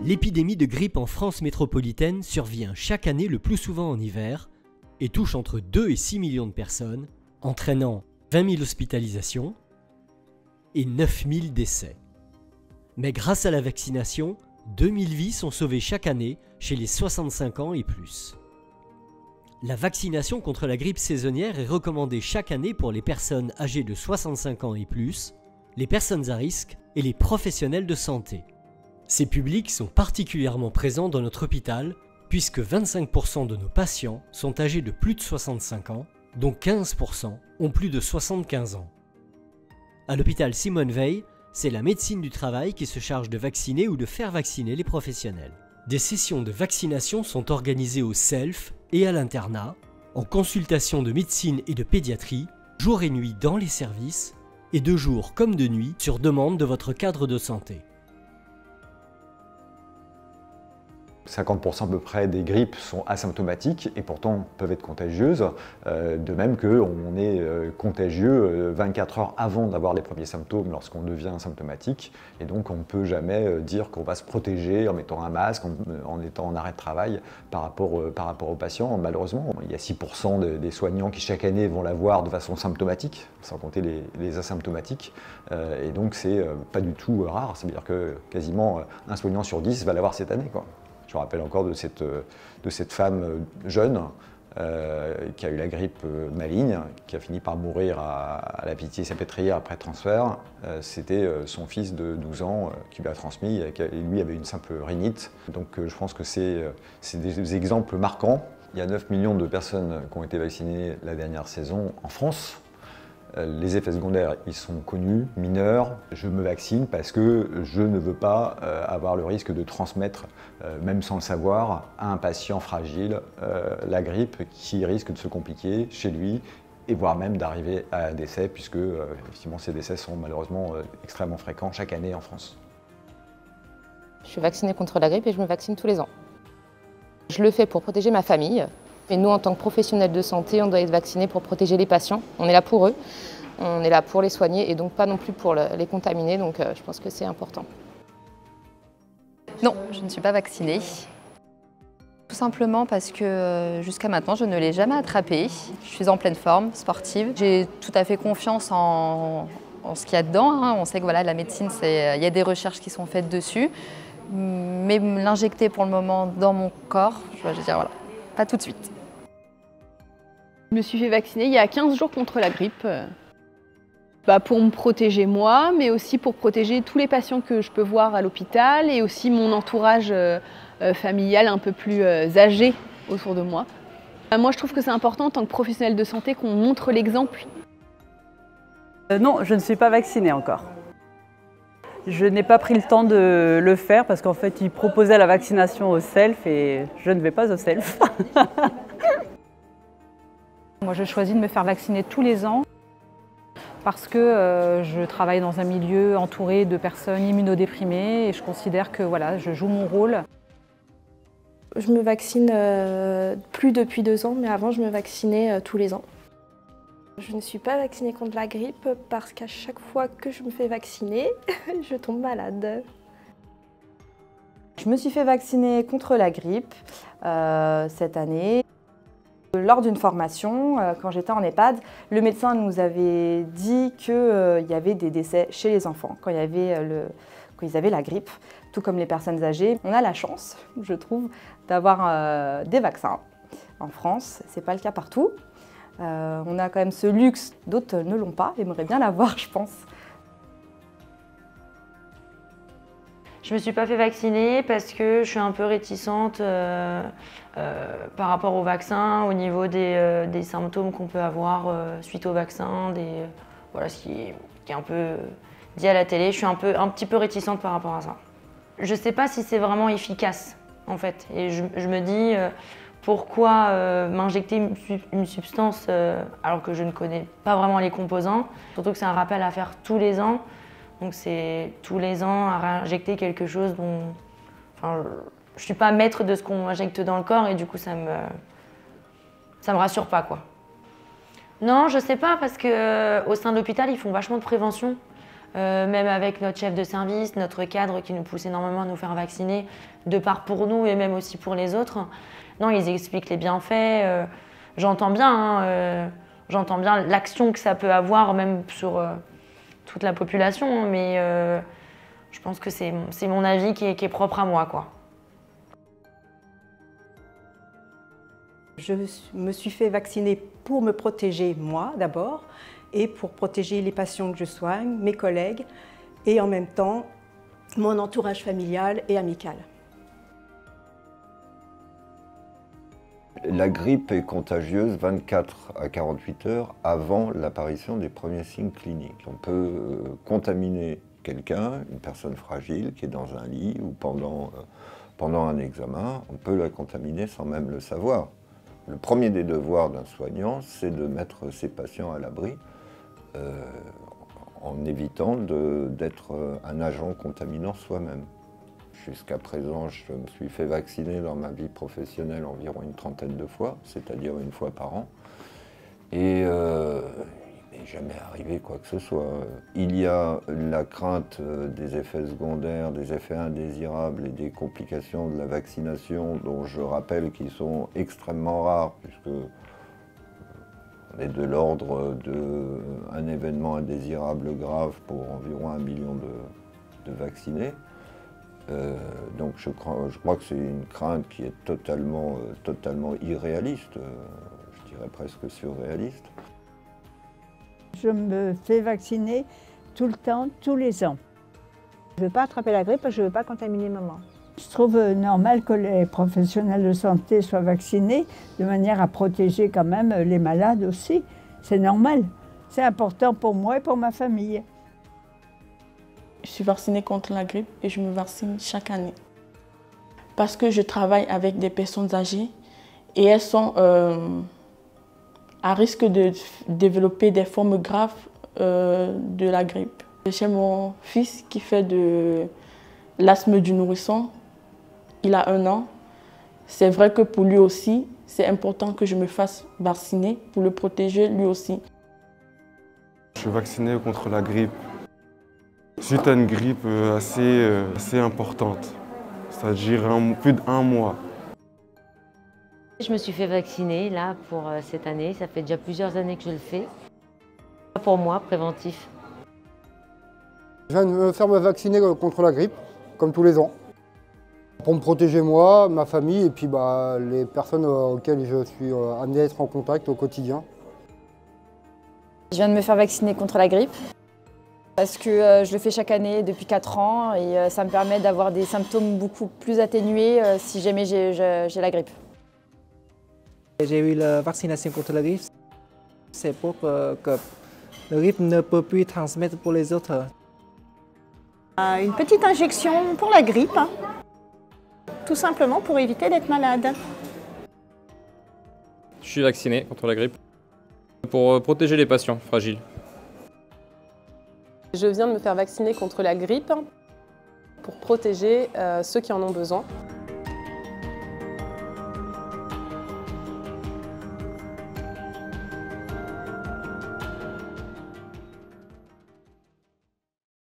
L'épidémie de grippe en France métropolitaine survient chaque année le plus souvent en hiver et touche entre 2 et 6 millions de personnes, entraînant 20 000 hospitalisations et 9 000 décès. Mais grâce à la vaccination, 2000 vies sont sauvées chaque année chez les 65 ans et plus. La vaccination contre la grippe saisonnière est recommandée chaque année pour les personnes âgées de 65 ans et plus, les personnes à risque et les professionnels de santé. Ces publics sont particulièrement présents dans notre hôpital puisque 25% de nos patients sont âgés de plus de 65 ans, dont 15% ont plus de 75 ans. À l'hôpital Simone Veil, c'est la médecine du travail qui se charge de vacciner ou de faire vacciner les professionnels. Des sessions de vaccination sont organisées au self et à l'internat, en consultation de médecine et de pédiatrie, jour et nuit dans les services, et de jour comme de nuit sur demande de votre cadre de santé. 50% à peu près des grippes sont asymptomatiques et pourtant peuvent être contagieuses, de même qu'on est contagieux 24 heures avant d'avoir les premiers symptômes lorsqu'on devient symptomatique, et donc on ne peut jamais dire qu'on va se protéger en mettant un masque, en étant en arrêt de travail par rapport aux patients. Malheureusement, il y a 6% des soignants qui chaque année vont l'avoir de façon symptomatique, sans compter les asymptomatiques, et donc c'est pas du tout rare, c'est-à-dire que quasiment un soignant sur 10 va l'avoir cette année, quoi. Je me rappelle encore de cette femme jeune qui a eu la grippe maligne, qui a fini par mourir à la Pitié-Salpêtrière après transfert. C'était son fils de 12 ans qui lui a transmis, et lui avait une simple rhinite. Donc je pense que c'est des exemples marquants. Il y a 9 millions de personnes qui ont été vaccinées la dernière saison en France. Les effets secondaires, ils sont connus, mineurs. Je me vaccine parce que je ne veux pas avoir le risque de transmettre, même sans le savoir, à un patient fragile la grippe qui risque de se compliquer chez lui et voire même d'arriver à un décès, puisque effectivement, ces décès sont malheureusement extrêmement fréquents chaque année en France. Je suis vaccinée contre la grippe et je me vaccine tous les ans. Je le fais pour protéger ma famille. Et nous, en tant que professionnels de santé, on doit être vaccinés pour protéger les patients. On est là pour eux, on est là pour les soigner et donc pas non plus pour les contaminer. Donc je pense que c'est important. Non, je ne suis pas vaccinée. Tout simplement parce que jusqu'à maintenant, je ne l'ai jamais attrapé. Je suis en pleine forme sportive. J'ai tout à fait confiance en ce qu'il y a dedans, hein. On sait que voilà, la médecine, il y a des recherches qui sont faites dessus. Mais l'injecter pour le moment dans mon corps, je vais dire voilà, pas tout de suite. Je me suis fait vacciner il y a 15 jours contre la grippe. Pour me protéger moi, mais aussi pour protéger tous les patients que je peux voir à l'hôpital et aussi mon entourage familial un peu plus âgé autour de moi. Moi, je trouve que c'est important en tant que professionnel de santé qu'on montre l'exemple. Non, je ne suis pas vaccinée encore. Je n'ai pas pris le temps de le faire parce qu'en fait, ils proposaient la vaccination au self et je ne vais pas au self. Moi, je choisis de me faire vacciner tous les ans parce que je travaille dans un milieu entouré de personnes immunodéprimées et je considère que voilà, je joue mon rôle. Je me vaccine plus depuis 2 ans, mais avant, je me vaccinais tous les ans. Je ne suis pas vaccinée contre la grippe parce qu'à chaque fois que je me fais vacciner, je tombe malade. Je me suis fait vacciner contre la grippe cette année. Lors d'une formation, quand j'étais en EHPAD, le médecin nous avait dit qu'il y avait des décès chez les enfants quand ils avaient la grippe, tout comme les personnes âgées. On a la chance, je trouve, d'avoir des vaccins en France. Ce n'est pas le cas partout. On a quand même ce luxe, d'autres ne l'ont pas, aimeraient bien l'avoir, je pense. Je ne me suis pas fait vacciner parce que je suis un peu réticente par rapport au vaccin, au niveau des symptômes qu'on peut avoir suite au vaccin, voilà, ce qui est un peu dit à la télé. Je suis un petit peu réticente par rapport à ça. Je ne sais pas si c'est vraiment efficace, en fait. Et je me dis pourquoi m'injecter une substance alors que je ne connais pas vraiment les composants, surtout que c'est un rappel à faire tous les ans. Donc c'est tous les ans à réinjecter quelque chose dont... Enfin, je ne suis pas maître de ce qu'on injecte dans le corps et du coup ça me rassure pas, quoi. Non, je sais pas parce qu'au sein de l'hôpital ils font vachement de prévention. même avec notre chef de service, notre cadre qui nous pousse énormément à nous faire vacciner, de part pour nous et même aussi pour les autres. Non, ils expliquent les bienfaits. J'entends bien l'action que ça peut avoir même sur toute la population, mais je pense que c'est mon avis qui est propre à moi, quoi. Je me suis fait vacciner pour me protéger moi d'abord et pour protéger les patients que je soigne, mes collègues et en même temps mon entourage familial et amical. La grippe est contagieuse 24 à 48 heures avant l'apparition des premiers signes cliniques. On peut contaminer quelqu'un, une personne fragile qui est dans un lit ou pendant un examen, on peut la contaminer sans même le savoir. Le premier des devoirs d'un soignant, c'est de mettre ses patients à l'abri en évitant d'être un agent contaminant soi-même. Jusqu'à présent, je me suis fait vacciner dans ma vie professionnelle environ une trentaine de fois, c'est-à-dire une fois par an. Et il n'est jamais arrivé quoi que ce soit. Il y a la crainte des effets secondaires, des effets indésirables et des complications de la vaccination, dont je rappelle qu'ils sont extrêmement rares, puisque on est de l'ordre d'un événement indésirable grave pour environ 1 million de vaccinés. Donc je crois que c'est une crainte qui est totalement irréaliste, je dirais presque surréaliste. Je me fais vacciner tout le temps, tous les ans. Je ne veux pas attraper la grippe parce que je ne veux pas contaminer maman. Je trouve normal que les professionnels de santé soient vaccinés de manière à protéger quand même les malades aussi. C'est normal. C'est important pour moi et pour ma famille. Je suis vaccinée contre la grippe et je me vaccine chaque année. Parce que je travaille avec des personnes âgées et elles sont à risque de développer des formes graves de la grippe. J'ai mon fils qui fait de l'asthme du nourrisson. Il a 1 an. C'est vrai que pour lui aussi, c'est important que je me fasse vacciner pour le protéger lui aussi. Je suis vacciné contre la grippe. Suite à une grippe assez importante, c'est-à-dire plus d'1 mois. Je me suis fait vacciner là pour cette année, ça fait déjà plusieurs années que je le fais. Pour moi, préventif. Je viens de me faire vacciner contre la grippe, comme tous les ans, pour me protéger moi, ma famille et puis les personnes auxquelles je suis amené à être en contact au quotidien. Je viens de me faire vacciner contre la grippe. Parce que je le fais chaque année depuis 4 ans et ça me permet d'avoir des symptômes beaucoup plus atténués si jamais j'ai la grippe. J'ai eu la vaccination contre la grippe. C'est pour que la grippe ne peut plus transmettre pour les autres. Une petite injection pour la grippe, tout simplement pour éviter d'être malade. Je suis vacciné contre la grippe pour protéger les patients fragiles. Je viens de me faire vacciner contre la grippe pour protéger ceux qui en ont besoin.